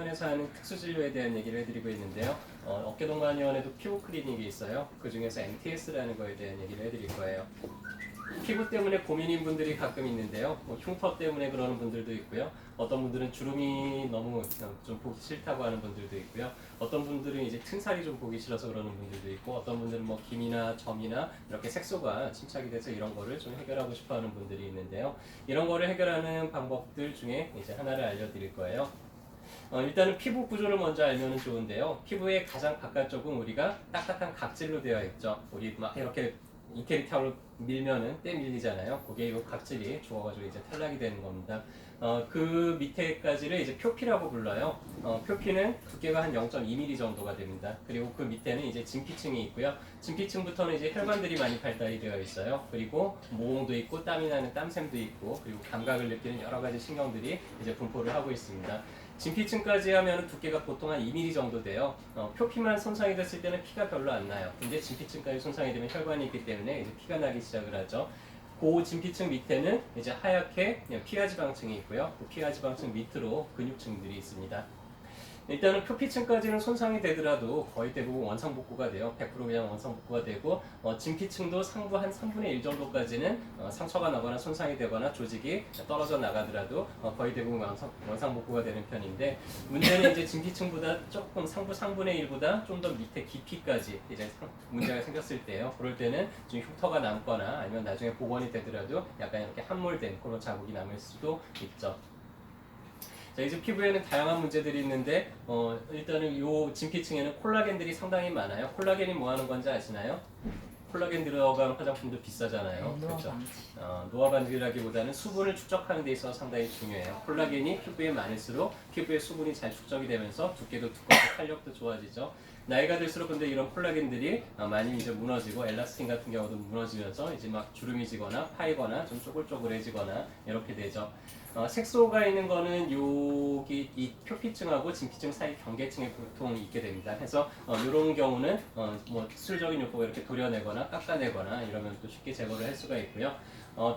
동관의원에서 하는 특수진료에 대한 얘기를 해드리고 있는데요. 어깨동관의원에도 피부 클리닉이 있어요. 그 중에서 MTS라는 거에 대한 얘기를 해드릴 거예요. 피부 때문에 고민인 분들이 가끔 있는데요. 흉터 때문에 그러는 분들도 있고요. 어떤 분들은 주름이 너무 좀 보기 싫다고 하는 분들도 있고요. 어떤 분들은 이제 튼살이 좀 보기 싫어서 그러는 분들도 있고, 어떤 분들은 뭐 기미나 점이나 이렇게 색소가 침착이 돼서 이런 거를 좀 해결하고 싶어 하는 분들이 있는데요. 이런 거를 해결하는 방법들 중에 이제 하나를 알려드릴 거예요. 일단은 피부 구조를 먼저 알면 좋은데요. 피부의 가장 바깥쪽은 우리가 딱딱한 각질로 되어 있죠. 우리 막 이렇게 이태리 타올로 밀면은 때 밀리잖아요. 그게 이 각질이 죽어가지고 이제 탈락이 되는 겁니다. 그 밑에까지를 이제 표피라고 불러요. 표피는 두께가 한 0.2mm 정도가 됩니다. 그리고 그 밑에는 이제 진피층이 있고요. 진피층부터는 이제 혈관들이 많이 발달이 되어 있어요. 그리고 모공도 있고 땀이 나는 땀샘도 있고, 그리고 감각을 느끼는 여러 가지 신경들이 이제 분포를 하고 있습니다. 진피층까지 하면 두께가 보통 한 2mm 정도 돼요. 표피만 손상이 됐을 때는 피가 별로 안 나요. 근데 진피층까지 손상이 되면 혈관이 있기 때문에 이제 피가 나기 시작을 하죠. 그 진피층 밑에는 이제 하얗게 피하지방층이 있고요. 그 피하지방층 밑으로 근육층들이 있습니다. 일단은 표피층까지는 손상이 되더라도 거의 대부분 원상복구가 돼요. 100% 그냥 원상복구가 되고, 진피층도 상부 한 3분의 1 정도까지는 상처가 나거나 손상이 되거나 조직이 떨어져 나가더라도 거의 대부분 원상복구가 되는 편인데, 문제는 이제 진피층보다 조금 상부 3분의 1보다 좀 더 밑에 깊이까지 이제 문제가 생겼을 때요. 그럴 때는 좀 흉터가 남거나 아니면 나중에 복원이 되더라도 약간 이렇게 함몰된 그런 자국이 남을 수도 있죠. 자, 이제 피부에는 다양한 문제들이 있는데, 일단은 이 진피층에는 콜라겐들이 상당히 많아요. 콜라겐이 뭐 하는 건지 아시나요? 콜라겐 들어간 화장품도 비싸잖아요. 그렇죠? 노화 방지라기보다는 수분을 축적하는 데 있어서 상당히 중요해요. 콜라겐이 피부에 많을수록 피부에 수분이 잘 축적이 되면서 두께도 두껍고 탄력도 좋아지죠. 나이가 들수록 근데 이런 콜라겐들이 많이 이제 무너지고, 엘라스틴 같은 경우도 무너지면서 이제 막 주름이 지거나 파이거나 좀 쪼글쪼글해지거나 이렇게 되죠. 색소가 있는 거는 여기 이 표피층하고 진피층 사이 경계층에 보통 있게 됩니다. 그래서 이런 경우는 뭐 수술적인 요법을 이렇게 도려내거나 깎아내거나 이러면 또 쉽게 제거를 할 수가 있고요.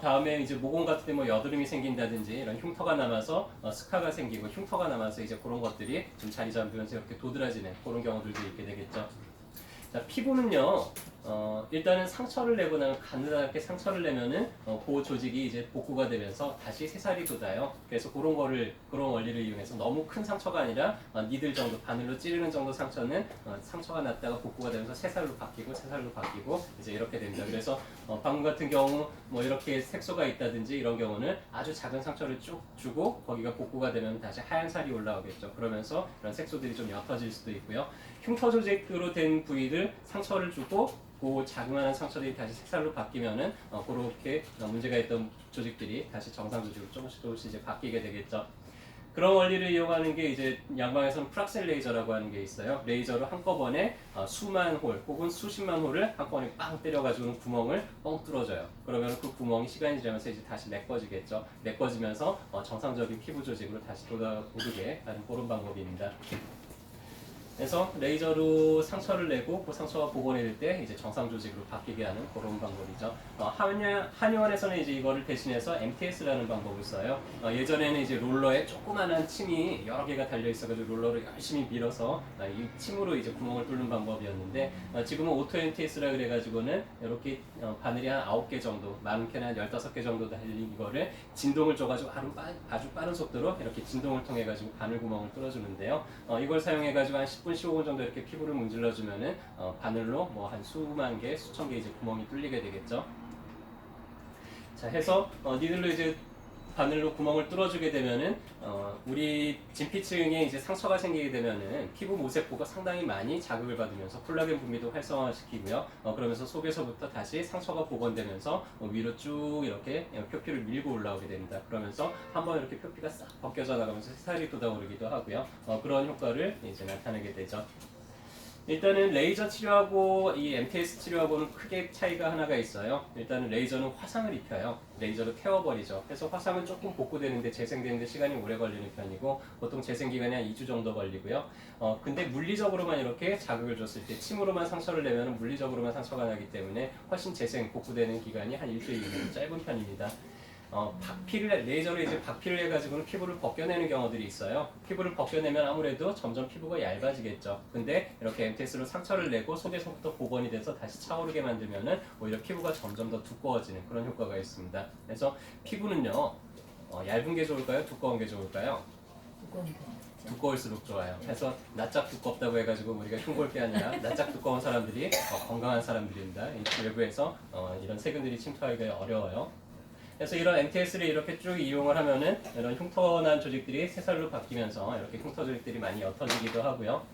다음에 이제 모공 같은 데 뭐 여드름이 생긴다든지 이런 흉터가 남아서 스카가 생기고, 흉터가 남아서 이제 그런 것들이 좀 자리 잡으면서 이렇게 도드라지는 그런 경우들도 있게 되겠죠. 자, 피부는요, 일단은 상처를 내고 나면 가느다랗게 상처를 내면은 그 조직이 이제 복구가 되면서 다시 새살이 돋아요. 그래서 그런 원리를 이용해서 너무 큰 상처가 아니라 니들 정도, 바늘로 찌르는 정도 상처는 상처가 났다가 복구가 되면서 새살로 바뀌고 이제 이렇게 됩니다. 그래서 방금 같은 경우 뭐 이렇게 색소가 있다든지 이런 경우는 아주 작은 상처를 쭉 주고 거기가 복구가 되면 다시 하얀 살이 올라오겠죠. 그러면서 이런 색소들이 좀 옅어질 수도 있고요. 흉터 조직으로 된 부위를 상처를 주고 그 자그마한 상처들이 다시 색살로 바뀌면은 그렇게 문제가 있던 조직들이 다시 정상 조직으로 조금씩 이제 바뀌게 되겠죠. 그런 원리를 이용하는 게 이제 양방에서는 프락셀 레이저라고 하는 게 있어요. 레이저로 한꺼번에 수만 홀 혹은 수십만 홀을 한꺼번에 빵 때려가지고 구멍을 뻥 뚫어줘요. 그러면 그 구멍이 시간이 지나면서 이제 다시 메꿔지겠죠. 메꿔지면서 정상적인 피부 조직으로 다시 오르게 하는 그런 방법입니다. 그래서 레이저로 상처를 내고 그 상처가 복원이 될 때 이제 정상 조직으로 바뀌게 하는 그런 방법이죠. 한의원에서는 이제 이거를 대신해서 MTS라는 방법을 써요. 예전에는 이제 롤러에 조그만한 침이 여러 개가 달려 있어가지고 롤러를 열심히 밀어서 이 침으로 이제 구멍을 뚫는 방법이었는데, 지금은 오토 MTS라 그래가지고는 이렇게 바늘이 한 9개 정도, 많게는 한 15개 정도 달린 이거를 진동을 줘가지고 아주 빠른 속도로 이렇게 진동을 통해가지고 바늘 구멍을 뚫어주는데요. 이걸 사용해가지고 한 10분, 15분 정도 이렇게 피부를 문질러주면은 바늘로 뭐 한 수만 개, 수천 개 이제 구멍이 뚫리게 되겠죠. 자, 해서 니들로 이제 바늘로 구멍을 뚫어주게 되면은 우리 진피층에 이제 상처가 생기게 되면은 피부 모세포가 상당히 많이 자극을 받으면서 콜라겐 분비도 활성화시키고요. 그러면서 속에서부터 다시 상처가 복원되면서 위로 쭉 이렇게 표피를 밀고 올라오게 됩니다. 그러면서 한번 이렇게 표피가 싹 벗겨져 나가면서 살이 돋아오르기도 하고요. 그런 효과를 이제 나타내게 되죠. 일단은 레이저 치료하고 이 MTS 치료하고는 크게 차이가 하나가 있어요. 일단은 레이저는 화상을 입혀요. 레이저로 태워버리죠. 그래서 화상은 조금 복구되는데 재생되는데 시간이 오래 걸리는 편이고, 보통 재생기간이 한 2주 정도 걸리고요. 근데 물리적으로만 이렇게 자극을 줬을 때, 침으로만 상처를 내면 물리적으로만 상처가 나기 때문에 훨씬 재생, 복구되는 기간이 한 일주일 이상 짧은 편입니다. 박피를 레이저로 이제 박피를 해가지고는 피부를 벗겨내는 경우들이 있어요. 피부를 벗겨내면 아무래도 점점 피부가 얇아지겠죠. 근데 이렇게 MTS로 상처를 내고 속에서부터 복원이 돼서 다시 차오르게 만들면은 오히려 피부가 점점 더 두꺼워지는 그런 효과가 있습니다. 그래서 피부는요, 얇은 게 좋을까요? 두꺼운 게 좋을까요? 두꺼운 거. 두꺼울수록 좋아요. 그래서 낯짝 두껍다고 해가지고 우리가 흉볼 게 아니라 낯짝 두꺼운 사람들이 건강한 사람들입니다. 이 외부에서 이런 세균들이 침투하기가 어려워요. 그래서 이런 MTS를 이렇게 쭉 이용을 하면은 이런 흉터난 조직들이 새살로 바뀌면서 이렇게 흉터 조직들이 많이 옅어지기도 하고요.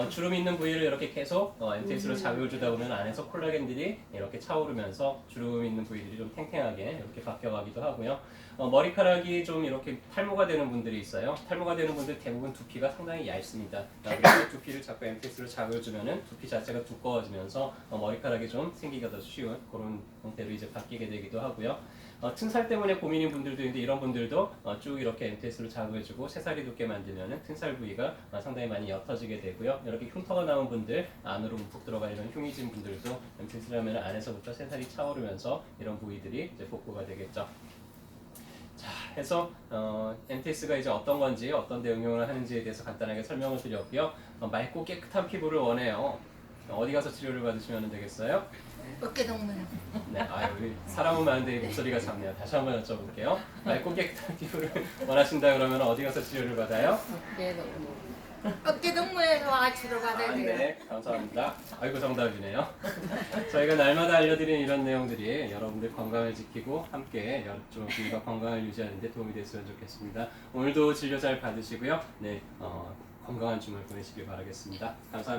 주름 있는 부위를 이렇게 계속 MTS로 자극을 주다 보면 안에서 콜라겐들이 이렇게 차오르면서 주름 있는 부위들이 좀 탱탱하게 이렇게 바뀌어가기도 하고요. 머리카락이 좀 이렇게 탈모가 되는 분들이 있어요. 탈모가 되는 분들 대부분 두피가 상당히 얇습니다. 그래서 두피를 자꾸 MTS로 자극을 주면은 두피 자체가 두꺼워지면서 머리카락이 좀 생기기가 더 쉬운 그런 형태로 이제 바뀌게 되기도 하고요. 튼살 때문에 고민인 분들도 있는데 이런 분들도 쭉 이렇게 MTS로 자극해주고 새살이 돋게 만들면 튼살 부위가 상당히 많이 옅어지게 되고요. 이렇게 흉터가 나온 분들, 안으로 움푹 들어가 이런 흉이 진 분들도 MTS를 하면 안에서부터 새살이 차오르면서 이런 부위들이 이제 복구가 되겠죠. 자, 해서 MTS가 이제 어떤 건지 어떤 데 응용을 하는지에 대해서 간단하게 설명을 드렸고요. 맑고 깨끗한 피부를 원해요. 어디 가서 치료를 받으시면 되겠어요? 어깨 동무요. 네, 우리 사람은 많은데 목소리가 작네요. 다시 한번 여쭤볼게요. 맑고 깨끗한 피부를 원하신다 그러면 어디 가서 치료를 받아요? 어깨 동무. 어깨 동무에서 와치러 가야 돼요. 네, 감사합니다. 아이고 정답이네요. 저희가 날마다 알려드리는 이런 내용들이 여러분들 건강을 지키고 함께 여러분과 건강을 유지하는 데 도움이 됐으면 좋겠습니다. 오늘도 진료 잘 받으시고요. 네, 건강한 주말 보내시길 바라겠습니다. 감사합니다.